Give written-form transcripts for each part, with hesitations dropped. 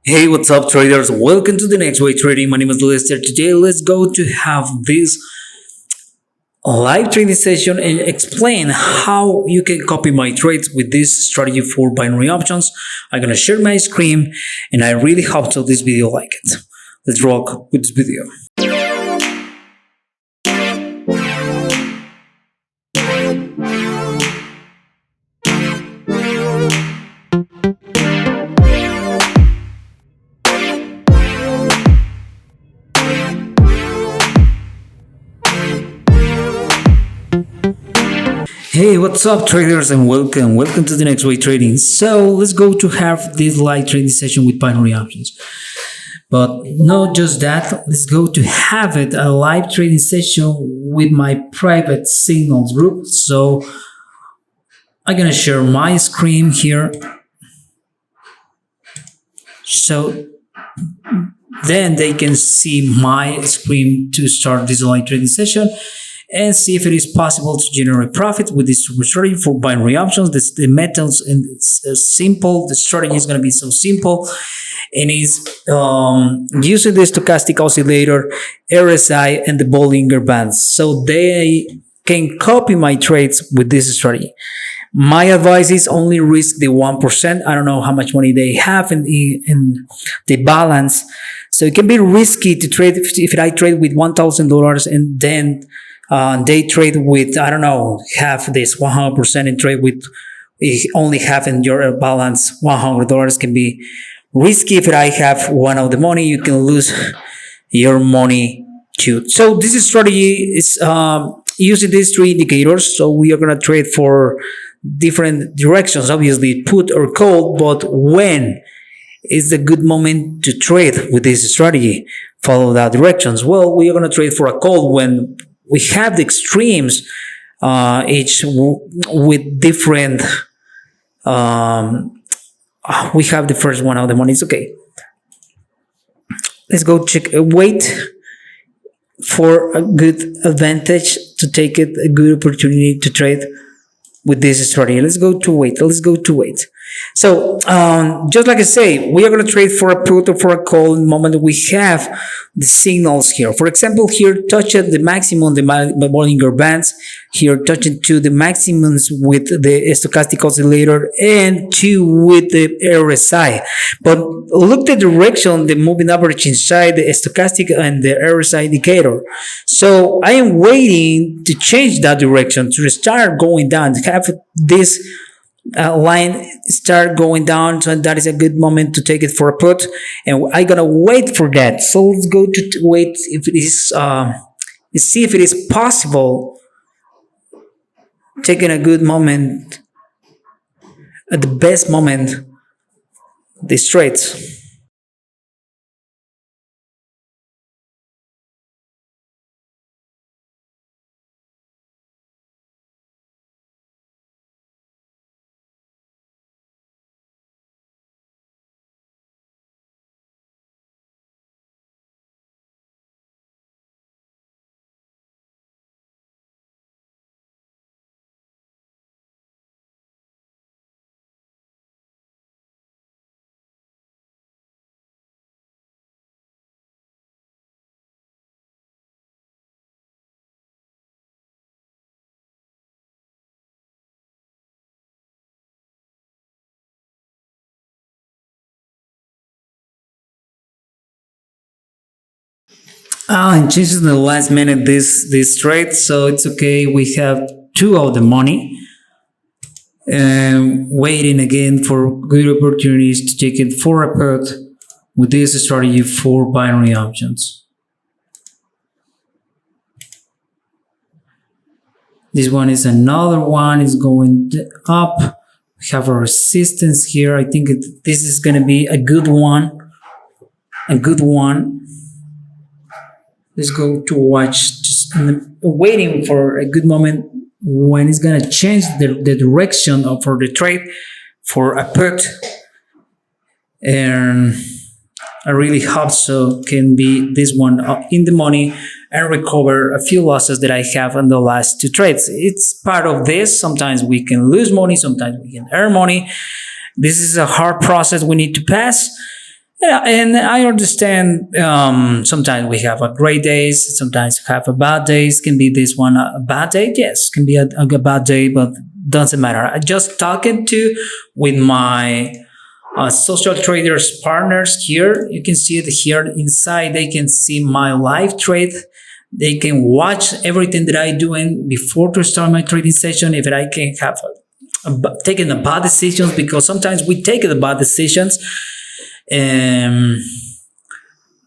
Hey, what's up, traders? Welcome to the next way trading. My name is Lester. Today, let's go to have this live trading session and explain how you can copy my trades with this strategy for binary options. I'm gonna share my screen, and I really hope so this video like it. Let's rock with this video. Hey, what's up, traders, and welcome to the next way trading. So let's go to have this live trading session with binary options. But not just that, let's go to have it a live trading session with my private signals group. So I'm gonna share my screen here. So then they can see my screen to start this live trading session and see if it is possible to generate profit with this strategy for binary options. The methods and it's simple. The strategy is going to be so simple, and is using the stochastic oscillator, RSI, and the Bollinger Bands, so they can copy my trades with this strategy. My advice is only risk the 1%. I don't know how much money they have in the balance, so it can be risky to trade if I trade with $1,000 and then they trade with, I don't know, half this 100% and trade with only half in your balance. $100 can be risky. If I have one of the money, you can lose your money too. So this strategy is using these three indicators. So we are going to trade for different directions, obviously put or call, but when is a good moment to trade with this strategy? Follow that directions. Well, we are going to trade for a call when we have the extremes, each with different. We have the first one of the money. It's okay. Let's go check. Wait for a good advantage to take it. A good opportunity to trade with this strategy. Let's go to wait. So, just like I say, we are going to trade for a put or for a call in the moment we have the signals here. For example, here touch at the maximum, the Bollinger Bands, here touching to the maximums with the stochastic oscillator and 2 with the RSI. But look the direction, the moving average inside the stochastic and the RSI indicator. So I am waiting to change that direction, to start going down, to have this line start going down, so that is a good moment to take it for a put, and I gotta wait for that. So let's go to wait if it is see if it is possible taking a good moment at the best moment these trades. And this is the last minute this trade, so it's okay. We have two of the money, and waiting again for good opportunities to take it for a put with this strategy for binary options. This one is another one is going up. We have a resistance here. I think this is going to be a good one. Let's go to watch, just waiting for a good moment when it's going to change the direction for the trade for a put. And I really hope so can be this one up in the money and recover a few losses that I have on the last two trades. It's part of this. Sometimes we can lose money, sometimes we can earn money. This is a hard process we need to pass. Yeah, and I understand. Sometimes we have a great days. Sometimes we have a bad days. Can be this one a bad day? Yes, can be a bad day, but doesn't matter. I just talking to with my social traders partners here. You can see it here inside. They can see my live trade. They can watch everything that I doing before to start my trading session. If I can have taking the bad decisions, because sometimes we take the bad decisions. Um,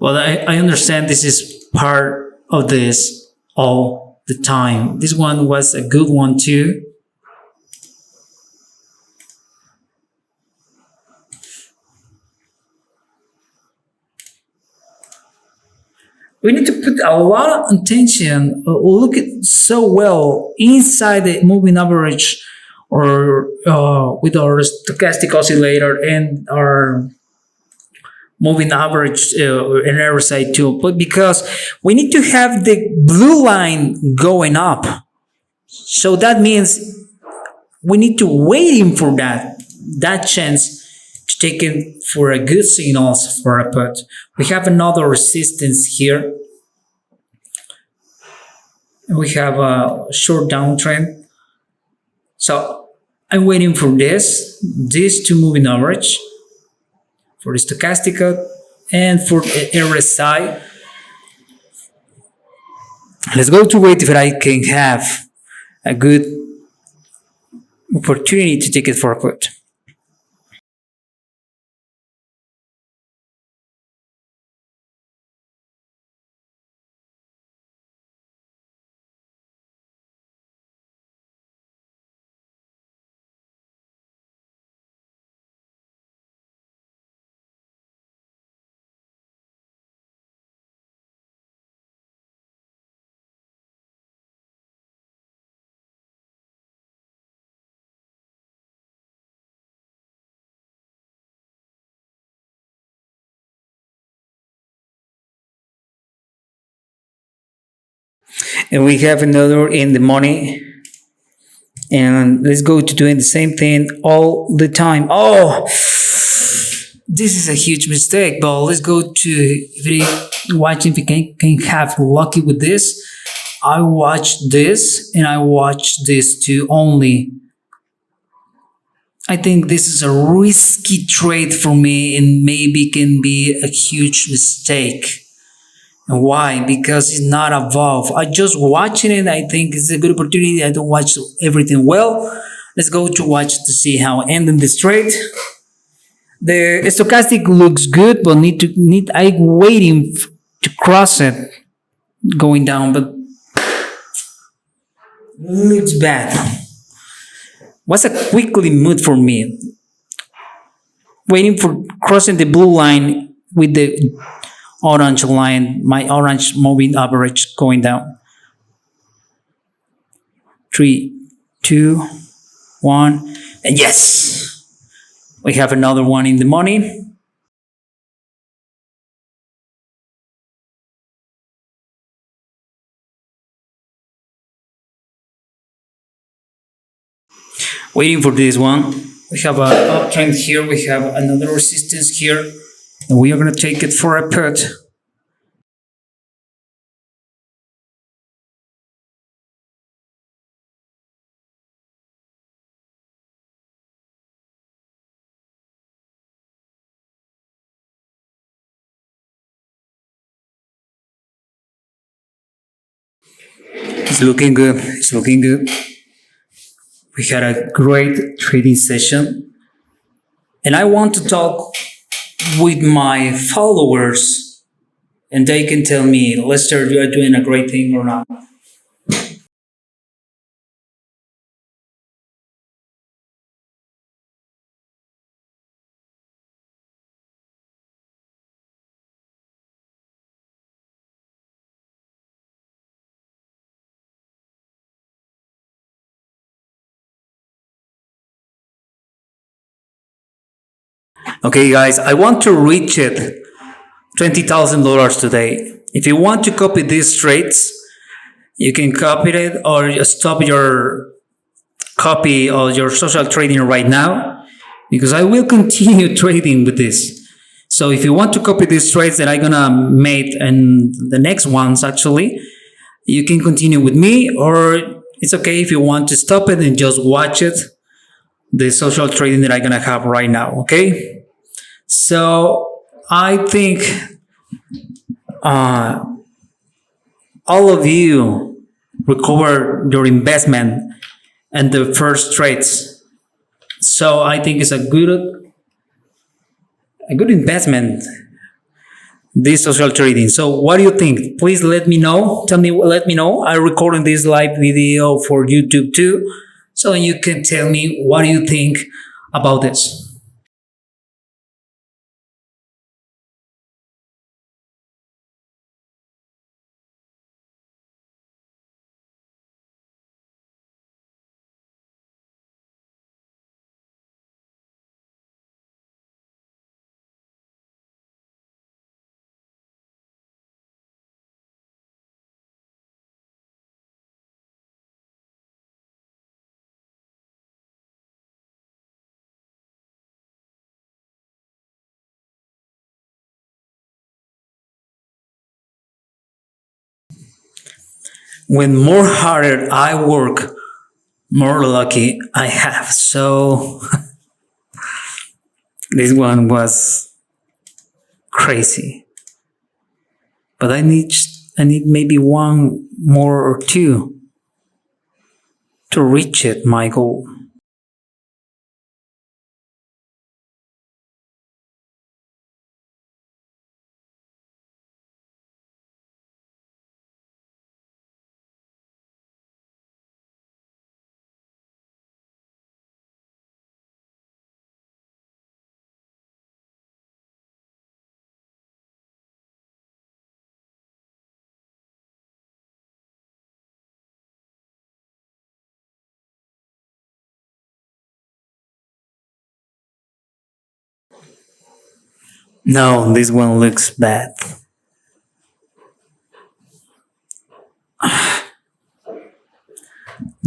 well, I understand this is part of this all the time. This one was a good one too. We need to put a lot of attention, look at so well inside the moving average or with our stochastic oscillator and our moving average and RSI too. But because we need to have the blue line going up. So that means we need to waiting for that chance to take it for a good signals for a put. We have another resistance here. We have a short downtrend. So I'm waiting for this to moving average, for the stochastic and for the RSI. Let's go to wait if I can have a good opportunity to take it for a put. And we have another in the money. And let's go to doing the same thing all the time. Oh, this is a huge mistake, but let's go to if you watching if you can have lucky with this. I watch this and I watch this too only. I think this is a risky trade for me and maybe can be a huge mistake. And why? Because it's not above. I just watching it. I think it's a good opportunity. I don't watch everything well. Let's go to watch to see how ending this trade. The stochastic looks good, but I waiting to cross it going down, but looks bad. What's a quickly move for me? Waiting for crossing the blue line with the orange line, my orange moving average going down. 3, 2, 1, and yes, we have another one in the money. Waiting for this one. We have an uptrend here. We have another resistance here, and we are going to take it for a put. It's looking good. It's looking good. We had a great trading session. And I want to talk with my followers, and they can tell me, Lester, you are doing a great thing or not. Okay, guys, I want to reach it $20,000 today. If you want to copy these trades, you can copy it or stop your copy or your social trading right now, because I will continue trading with this. So if you want to copy these trades that I'm gonna make and the next ones actually, you can continue with me, or it's okay if you want to stop it and just watch it, the social trading that I'm gonna have right now, okay? So I think uh, all of you recover your investment and the first trades. So I think it's a good investment, this social trading. So what do you think? Please let me know. Let me know. I'm recording this live video for YouTube too, so you can tell me what do you think about this. When more harder I work, more lucky I have. So this one was crazy. But I need maybe one more or two to reach it, my goal. No, this one looks bad.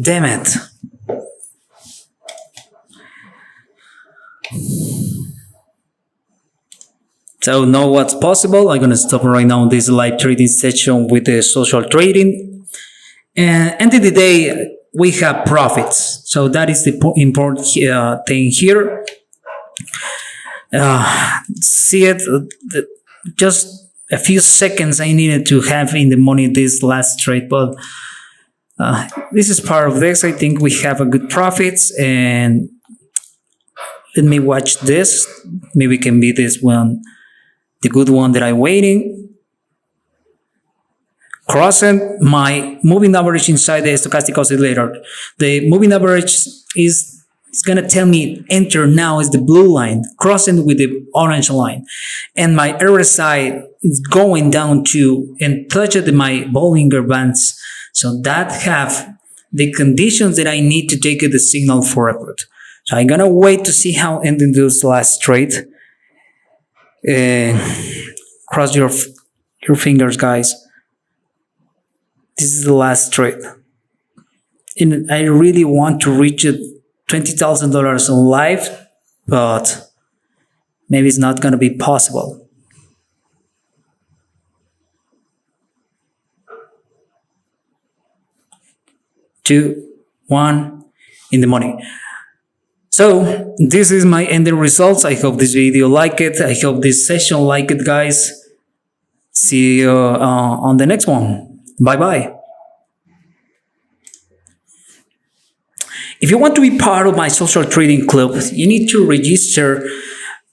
Damn it. So know what's possible. I'm gonna stop right now this live trading session with the social trading. And end of the day, we have profits. So that is the important thing here. See it, just a few seconds I needed to have in the money this last trade, but this is part of this. I think we have a good profits, and let me watch this. Maybe it can be this one, the good one that I'm waiting. Crossing my moving average inside the stochastic oscillator. The moving average is gonna tell me enter now is the blue line, crossing with the orange line, and my RSI is going down to and touched my Bollinger Bands. So that have the conditions that I need to take the signal for a put. So I'm gonna wait to see how ending this last trade. Cross your fingers, guys. This is the last trade, and I really want to reach it $20,000 on live, but maybe it's not gonna be possible. Two, one, in the money. So this is my ending results. I hope this video like it. I hope this session like it, guys. See you on the next one. Bye bye. If you want to be part of my social trading club, you need to register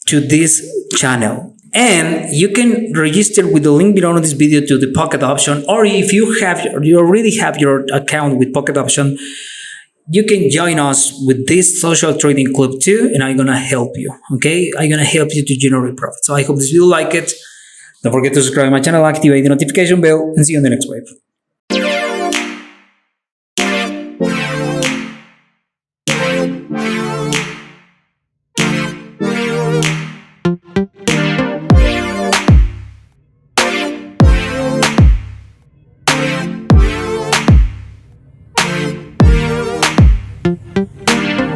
to this channel. And you can register with the link below this video to the pocket option, or if you already have your account with pocket option, you can join us with this social trading club too, and I'm gonna help you. Okay, I'm gonna help you to generate profit. So I hope this video like it. Don't forget to subscribe to my channel, activate the notification bell, and see you on the next wave.